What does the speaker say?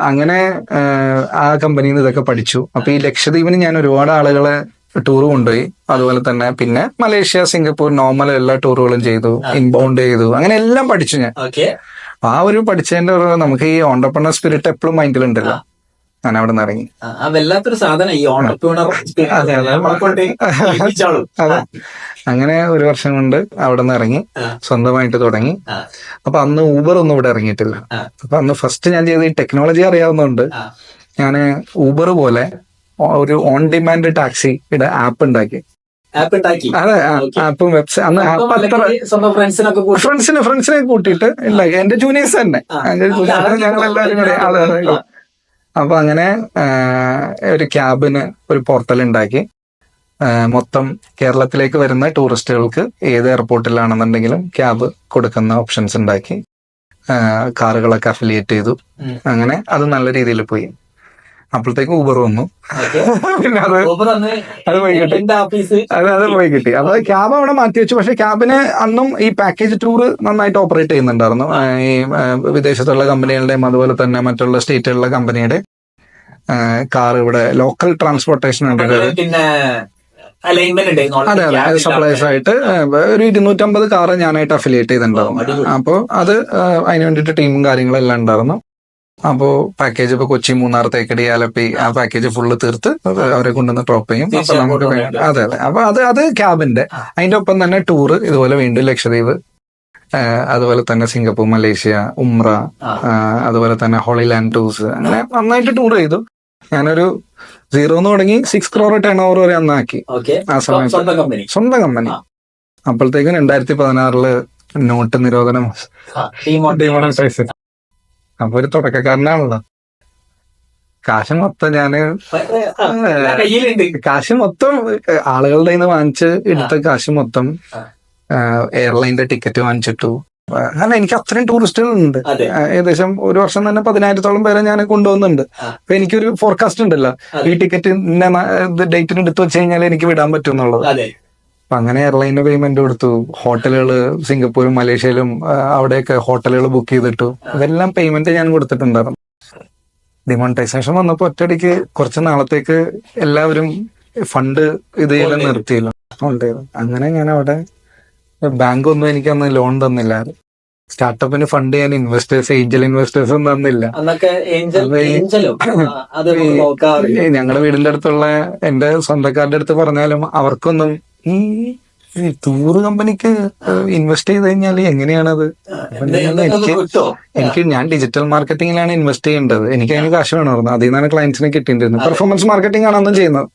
അങ്ങനെ ആ കമ്പനിയിൽ നിന്ന് ഇതൊക്കെ പഠിച്ചു. അപ്പൊ ഈ ലക്ഷദ്വീപിന് ഞാൻ ഒരുപാട് ആളുകളെ ടൂർ കൊണ്ടുപോയി. അതുപോലെ തന്നെ പിന്നെ മലേഷ്യ, സിംഗപ്പൂർ നോർമൽ എല്ലാ ടൂറുകളും ചെയ്തു, ഇൻബൗണ്ട് ചെയ്തു, അങ്ങനെ എല്ലാം പഠിച്ചു ഞാൻ. അപ്പൊ ആ ഒരു പഠിച്ചതിന്റെ നമുക്ക് ഈ ഓണ്ടർപ്രണർ സ്പിരിറ്റ് എപ്പോഴും മൈൻഡിലുണ്ടല്ലോ. ഞാൻ അവിടെ നിന്ന് ഇറങ്ങി. വല്ലാത്തൊരു സാധനം ഈ ഓണ്ടർപ്രണർ. അതെ, അങ്ങനെ ഒരു വർഷം കൊണ്ട് അവിടെ നിന്ന് ഇറങ്ങി സ്വന്തമായിട്ട് തുടങ്ങി. അപ്പൊ അന്ന് ഊബർ ഒന്നും ഇവിടെ ഇറങ്ങിയിട്ടില്ല. അപ്പൊ അന്ന് ഫസ്റ്റ് ഞാൻ ചെയ്ത ഈ ടെക്നോളജി അറിയാവുന്നതുകൊണ്ട് ഞാൻ ഊബർ പോലെ ഒരു ഓൺ ഡിമാൻഡ് ടാക്സിയുടെ ആപ്പ് ഉണ്ടാക്കി. അതെ, ആപ്പും വെബ്സൈറ്റ്. അന്ന് ഫ്രണ്ട്സിനെ കൂട്ടിയിട്ട് ഇല്ല, എന്റെ ജൂനിയേഴ്സ് തന്നെ, ഞങ്ങളെല്ലാവരും കൂടെ. അതെ. അപ്പൊ അങ്ങനെ ഒരു ക്യാബിന് ഒരു പോർട്ടൽ ഉണ്ടാക്കി. മൊത്തം കേരളത്തിലേക്ക് വരുന്ന ടൂറിസ്റ്റുകൾക്ക് ഏത് എയർപോർട്ടിലാണെന്നുണ്ടെങ്കിലും ക്യാബ് കൊടുക്കുന്ന ഓപ്ഷൻസ് ഉണ്ടാക്കി. കാറുകളൊക്കെ അഫിലിയേറ്റ് ചെയ്തു. അങ്ങനെ അത് നല്ല രീതിയിൽ പോയി. അപ്പോഴത്തേക്ക് ഊബർ വന്നു. പിന്നെ അത് പോയി കിട്ടി. അത് പോയി കിട്ടി. അപ്പൊ ക്യാബ് അവിടെ മാറ്റി വെച്ചു. പക്ഷെ ക്യാബിന് അന്നും ഈ പാക്കേജ് ടൂർ നന്നായിട്ട് ഓപ്പറേറ്റ് ചെയ്യുന്നുണ്ടായിരുന്നു. ഈ വിദേശത്തുള്ള കമ്പനികളുടെയും അതുപോലെ തന്നെ മറ്റുള്ള സ്റ്റേറ്റുകളിലെ കമ്പനിയുടെ കാർ ഇവിടെ ലോക്കൽ ട്രാൻസ്പോർട്ടേഷൻ ഉണ്ട്. അതെ അതെ, സപ്ലൈസ് ആയിട്ട് ഒരു 250 കാറ് ഞാനായിട്ട് അഫിലിയേറ്റ് ചെയ്തിട്ടുണ്ടായിരുന്നു. അപ്പോൾ അത് അതിന് വേണ്ടിയിട്ട് ടീമും കാര്യങ്ങളെല്ലാം ഉണ്ടായിരുന്നു. അപ്പോ പാക്കേജ് ഇപ്പൊ കൊച്ചി, മൂന്നാർ, തേക്കടി, ആലപ്പി ആ പാക്കേജ് ഫുള്ള് തീർത്ത് അവരെ കൊണ്ടുവന്ന് ഡ്രോപ്പ് ചെയ്യും. അപ്പൊ നമുക്ക് അതെ അതെ. അപ്പൊ അത് ക്യാബിന്റെ അതിന്റെ ഒപ്പം തന്നെ ടൂറ് ഇതുപോലെ വീണ്ടും ലക്ഷദ്വീപ്, അതുപോലെ തന്നെ സിംഗപ്പൂർ, മലേഷ്യ, ഉംറ, അതുപോലെ തന്നെ ഹോളി ലാൻഡ് ടൂർസ്, അങ്ങനെ നന്നായിട്ട് ടൂർ ചെയ്തു. ഞാനൊരു 0 തുടങ്ങി 6 crore ടേൺ ഓവർ വരെ അന്നാക്കി ആ സമയത്ത്. സ്വന്തം കമ്പനി. അപ്പോഴത്തേക്കും 2016 നോട്ട് നിരോധനം, ഡിമോണിറ്റൈസേഷൻ. അപ്പൊ ഒരു തുടക്കക്കാരനാണല്ലോ. കാശ് മൊത്തം ആളുകളുടെ കയ്യിൽ നിന്ന് വാങ്ങിച്ച് എടുത്ത കാശ് മൊത്തം എയർലൈനിന്റെ ടിക്കറ്റ് വാങ്ങിച്ചിട്ടു. കാരണം എനിക്ക് അത്രയും ടൂറിസ്റ്റുകളുണ്ട്. ഏകദേശം ഒരു വർഷം തന്നെ 10,000-ഓളം പേരെ ഞാൻ കൊണ്ടുപോകുന്നുണ്ട്. അപ്പൊ എനിക്കൊരു ഫോർകാസ്റ്റ് ഉണ്ടല്ലോ, ഈ ടിക്കറ്റ് ഡേറ്റിന് എടുത്തു വെച്ച് കഴിഞ്ഞാൽ എനിക്ക് വിടാൻ പറ്റും എന്നുള്ളത്. അപ്പൊ അങ്ങനെ എയർലൈനിന്റെ പേയ്മെന്റ് കൊടുത്തു. ഹോട്ടലുകള് സിംഗപ്പൂരും മലേഷ്യയിലും അവിടെയൊക്കെ ഹോട്ടലുകൾ ബുക്ക് ചെയ്തിട്ടു. ഇതെല്ലാം പേയ്മെന്റ് ഞാൻ കൊടുത്തിട്ടുണ്ടായിരുന്നു. ഡിമോണിറ്റൈസേഷൻ വന്നപ്പോ ഒറ്റയടിക്ക് കുറച്ച് നാളത്തേക്ക് എല്ലാവരും ഫണ്ട് ഇത് ചെയ്യലും നിർത്തിയില്ല. അങ്ങനെ ഞാൻ അവിടെ ബാങ്ക് ഒന്നും എനിക്ക് അന്ന് ലോൺ തന്നില്ല. സ്റ്റാർട്ടപ്പിന് ഫണ്ട് ചെയ്യാൻ ഏഞ്ചൽ ഇൻവെസ്റ്റേഴ്സ് ഒന്നും തന്നില്ല. ഞങ്ങളുടെ വീടിന്റെ അടുത്തുള്ള എന്റെ സ്വന്തക്കാരുടെ അടുത്ത് പറഞ്ഞാലും അവർക്കൊന്നും ഈ ടൂർ കമ്പനിക്ക് ഇൻവെസ്റ്റ് ചെയ്ത് കഴിഞ്ഞാൽ എങ്ങനെയാണത്? എനിക്ക് ഞാൻ ഡിജിറ്റൽ മാർക്കറ്റിംഗിലാണ് ഇൻവെസ്റ്റ് ചെയ്യേണ്ടത്. എനിക്ക് അതിന് കാശ് വേണമായിരുന്നു. അതിൽ നിന്നാണ് ക്ലയൻസിനെ കിട്ടിയിരുന്നത്. പെർഫോമൻസ് മാർക്കറ്റിംഗ് ആണ് അന്നും ചെയ്യുന്നത്.